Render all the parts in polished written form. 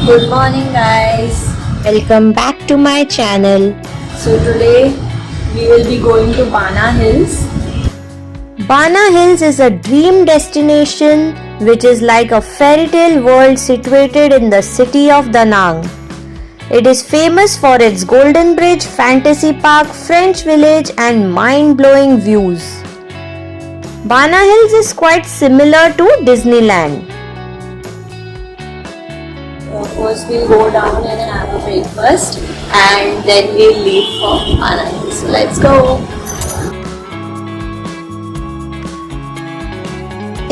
Good morning, guys. Welcome back to my channel. So today we will be going to Bana Hills. Bana Hills is a dream destination which is like a fairy tale world situated in the city of Da Nang. It is famous for its Golden Bridge, Fantasy Park, French Village and mind-blowing views. Bana Hills is quite similar to Disneyland. First we'll go down and then have a breakfast and then we'll leave for Bana Hills. So let's go.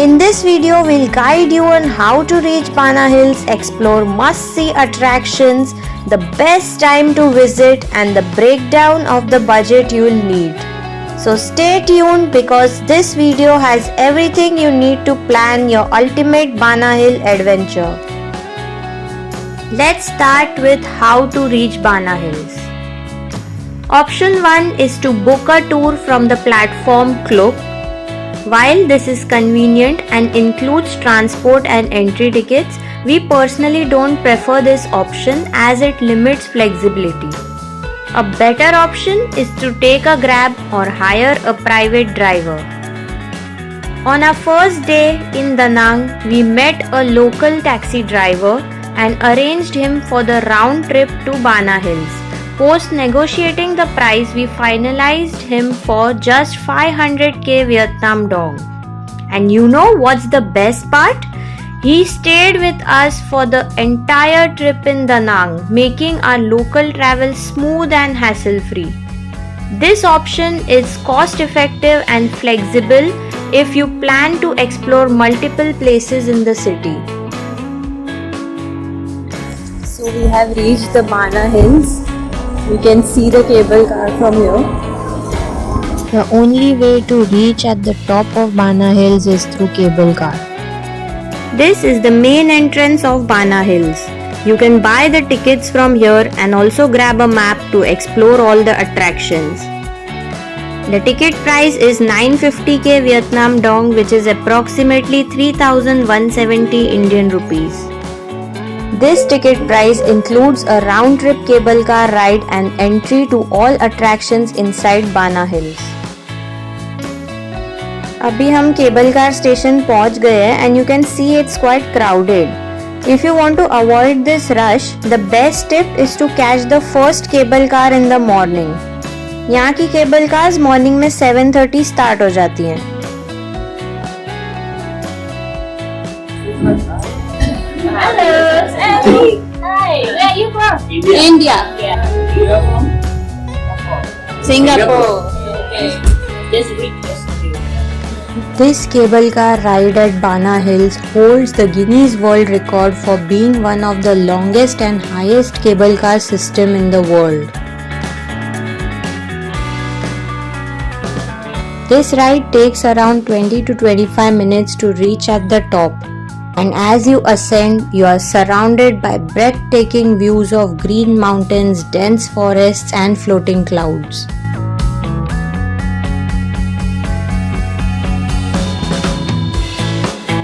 In this video, we'll guide you on how to reach Bana Hills, explore must-see attractions, the best time to visit and the breakdown of the budget you'll need. So stay tuned because this video has everything you need to plan your ultimate Bana Hill adventure. Let's start with how to reach Bana Hills. Option 1 is to book a tour from the platform Klook. While this is convenient and includes transport and entry tickets, we personally don't prefer this option as it limits flexibility. A better option is to take a grab or hire a private driver. On our first day in Da Nang, we met a local taxi driver and arranged him for the round trip to Bana Hills. Post negotiating the price, we finalized him for just 500k Vietnam Dong. And you know what's the best part? He stayed with us for the entire trip in Da Nang, making our local travel smooth and hassle-free. This option is cost-effective and flexible if you plan to explore multiple places in the city. So we have reached the Bana Hills. We can see the cable car from here. The only way to reach at the top of Bana Hills is through cable car. This is the main entrance of Bana Hills. You can buy the tickets from here and also grab a map to explore all the attractions. The ticket price is 950k Vietnam Dong, which is approximately 3170 Indian rupees. This ticket price includes a round-trip cable car ride and entry to all attractions inside Bana Hills. अभी हम cable car station पहुंच गए हैं and you can see it's quite crowded. If you want to avoid this rush, the best tip is to catch the first cable car in the morning. यहाँ की cable cars morning में 7:30 start हो जाती हैं. Hello, Sally. Hi, where are you from? India. You are from? Singapore. Okay. Just read yesterday. This cable car ride at Bana Hills holds the Guinness World Record for being one of the longest and highest cable car system in the world. This ride takes around 20 to 25 minutes to reach at the top. And as you ascend, you are surrounded by breathtaking views of green mountains, dense forests and floating clouds.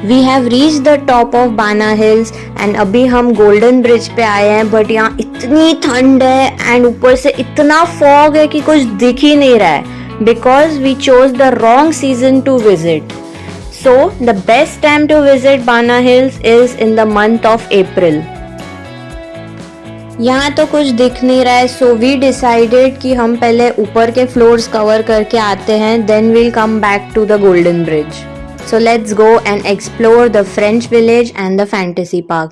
We have reached the top of Bana Hills and अभी हम Golden Bridge पे आए हैं, but यहाँ इतनी ठंड है and ऊपर से इतना fog है कि कुछ दिख ही नहीं रहा है because we chose the wrong season to visit. So, the best time to visit Bana Hills is in the month of April. यहाँ तो कुछ दिख नहीं रहा है, so we decided कि हम पहले ऊपर के floors cover करके आते हैं, then we'll come back to the Golden Bridge. So let's go and explore the French Village and the Fantasy Park.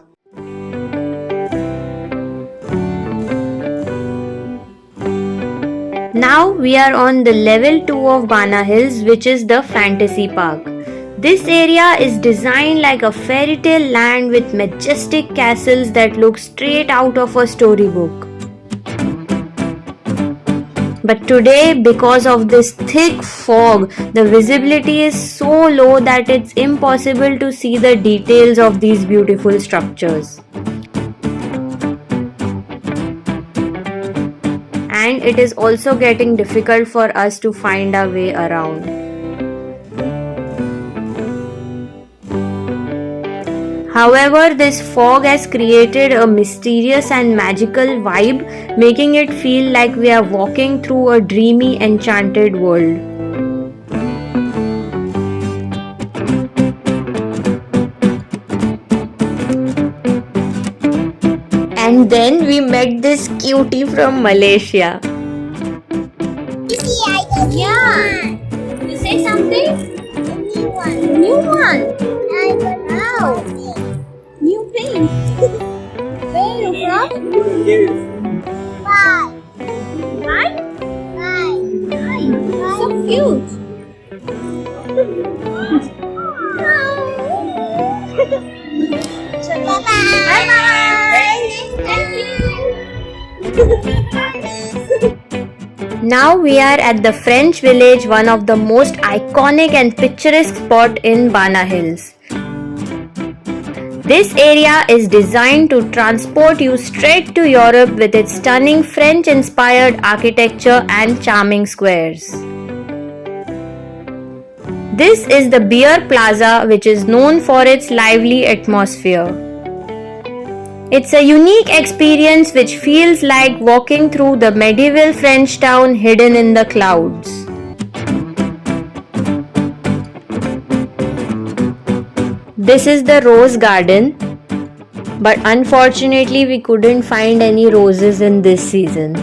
Now we are on the level 2 of Bana Hills, which is the Fantasy Park. This area is designed like a fairy tale land with majestic castles that look straight out of a storybook. But today, because of this thick fog, the visibility is so low that it's impossible to see the details of these beautiful structures. And it is also getting difficult for us to find our way around. However, this fog has created a mysterious and magical vibe, making it feel like we are walking through a dreamy, enchanted world. And then we met this cutie from Malaysia. Yeah. You say something? New one. Wow. New pin. Where are you from? Right? So cute. Now we are at the French village, one of the most iconic and picturesque spot in Bana Hills. This area is designed to transport you straight to Europe with its stunning French-inspired architecture and charming squares. This is the Beer Plaza, which is known for its lively atmosphere. It's a unique experience which feels like walking through the medieval French town hidden in the clouds. This is the rose garden, but unfortunately we couldn't find any roses in this season.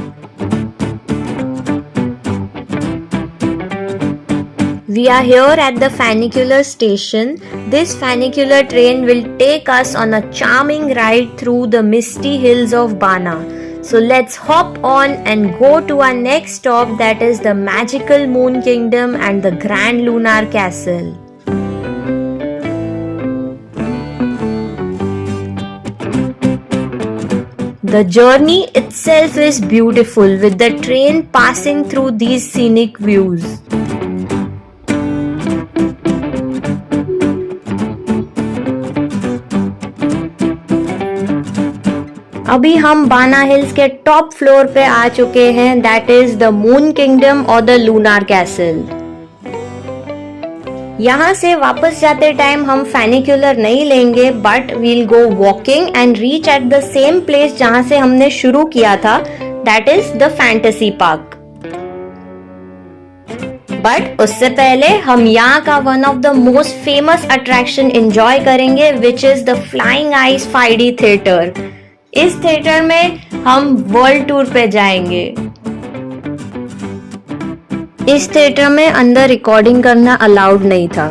We are here at the funicular station. This funicular train will take us on a charming ride through the misty hills of Bana. So let's hop on and go to our next stop, that is the magical Moon Kingdom and the Grand Lunar Castle. The journey itself is beautiful with the train passing through these scenic views. अभी हम बाना hills के top floor पे आ चुके हैं, that is the Moon Kingdom और the Lunar Castle. यहाँ से वापस जाते टाइम हम फैनिकुलर नहीं लेंगे, but we'll go walking and reach at the same place जहाँ से हमने शुरू किया था, that is the Fantasy Park. But उससे पहले हम यहाँ का one of the most famous attraction enjoy करेंगे, which is the flying ice 5D theatre. इस थिएटर में हम वर्ल्ड टूर पे जाएंगे। इस थिएटर में अंदर रिकॉर्डिंग करना अलाउड नहीं था।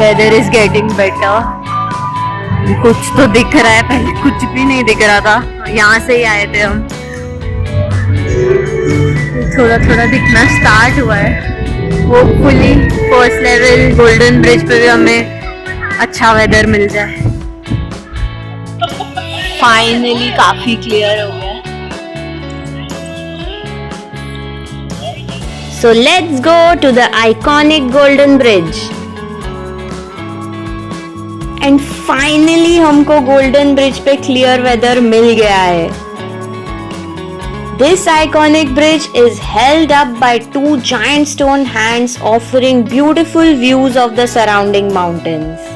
Weather is getting better. कुछ तो दिख रहा है, पहले कुछ भी नहीं दिख रहा था। यहाँ से ही आए थे हम, थोड़ा थोड़ा दिखना स्टार्ट हुआ है। Hopefully first level golden bridge पे भी हमें अच्छा वेदर मिल जाए। फाइनली काफी क्लियर हो गया। So let's go to the iconic golden bridge. And finally हमको गोल्डन ब्रिज पे क्लियर वेदर मिल गया है। This iconic bridge is held up by two giant stone hands offering beautiful views of the surrounding mountains.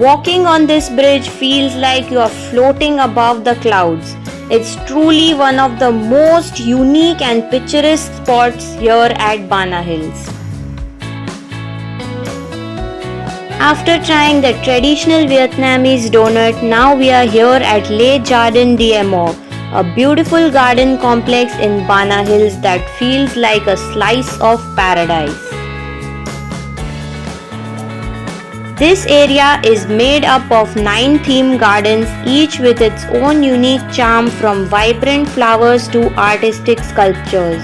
Walking on this bridge feels like you are floating above the clouds. It's truly one of the most unique and picturesque spots here at Bana Hills. After trying the traditional Vietnamese donut, now we are here at Le Jardin d'Emo, a beautiful garden complex in Bana Hills that feels like a slice of paradise. This area is made up of 9 theme gardens, each with its own unique charm, from vibrant flowers to artistic sculptures.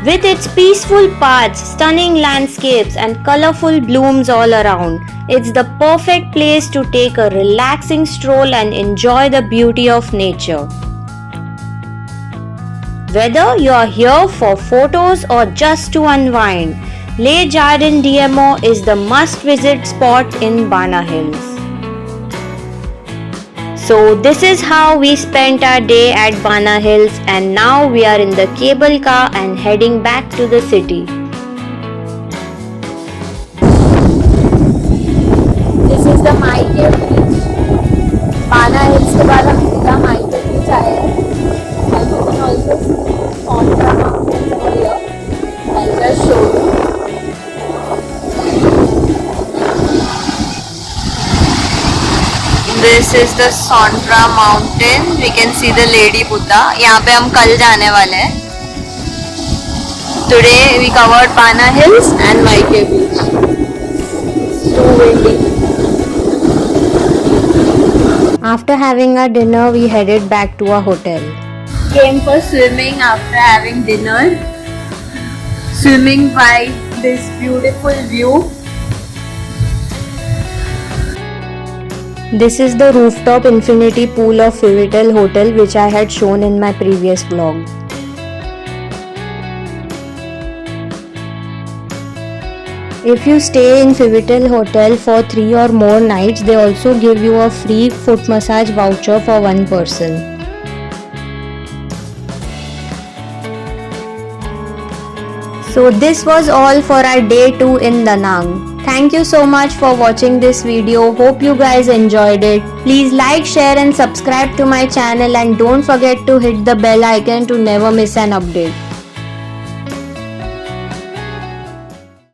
With its peaceful paths, stunning landscapes and colorful blooms all around, it's the perfect place to take a relaxing stroll and enjoy the beauty of nature. Whether you are here for photos or just to unwind, Le Jardin d'Emo is the must-visit spot in Bana Hills. So this is how we spent our day at Bana Hills, and now we are in the cable car and heading back to the city. This is the Maike beach. Bana Hills के बाद हम सीधा Maike beach आए हैं. And you can also see Contra Mountains over here. I'll just show you. This is the Sontra Mountain. We can see the Lady Buddha. यहाँ पे हम कल जाने वाले हैं. Today we covered Bana Hills and Maike Beach. It's too windy. After having our dinner, we headed back to our hotel. Came for swimming after having dinner. Swimming by this beautiful view. This is the rooftop infinity pool of Fivitel Hotel, which I had shown in my previous vlog. If you stay in Fivitel Hotel for 3 or more nights, they also give you a free foot massage voucher for one person. So this was all for our day 2 in Da Nang. Thank you so much for watching this video. Hope you guys enjoyed it. Please like, share and subscribe to my channel, and don't forget to hit the bell icon to never miss an update.